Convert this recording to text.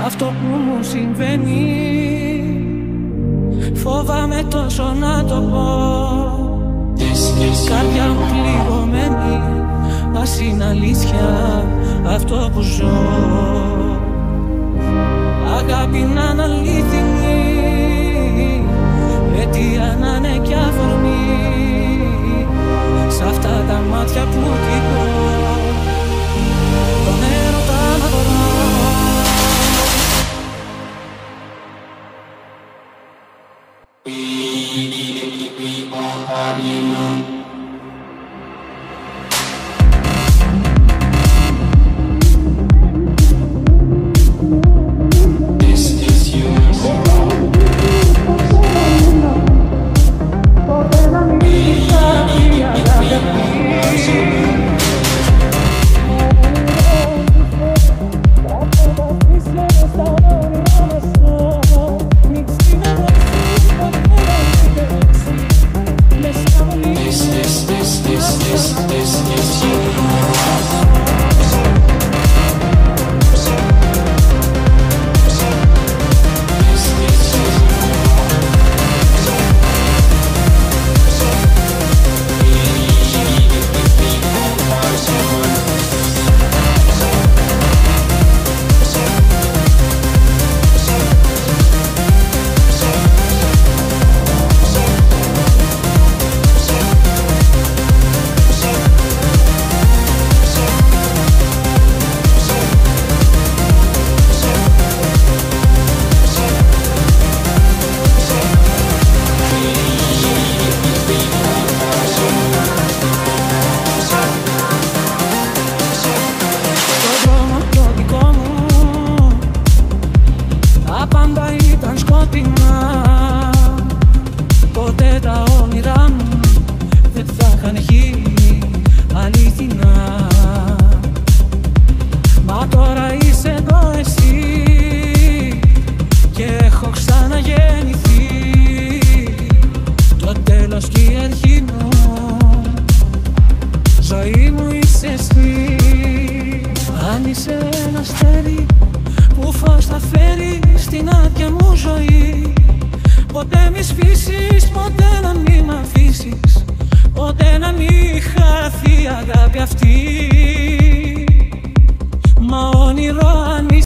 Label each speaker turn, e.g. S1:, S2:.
S1: αυτό που μου συμβαίνει. Φοβάμαι τόσο να το πω. Καρδιά μου πληγωμένη, ας είναι αλήθεια αυτό που ζω. Αγάπη να είναι αλήθινη, αιτία να είναι κι αφορμή. Σ' αυτά τα μάτια που κοιτώ, τον έρωτα να βρω. Ποτέ τα όνειρά μου δεν θα είχαν γίνει αληθινά. Μα τώρα είσαι εδώ εσύ και έχω ξαναγεννηθεί. Το τέλος και η αρχή μου, ζωή μου είσαι εσύ. Αν είσαι ένα αστέρι που φως θα φέρει στην άδεια μου ζωή, ποτέ μη σβήσεις, ποτέ να μη μ' αφήσεις, ποτέ να μη χαθεί η αγάπη αυτή. Μα όνειρο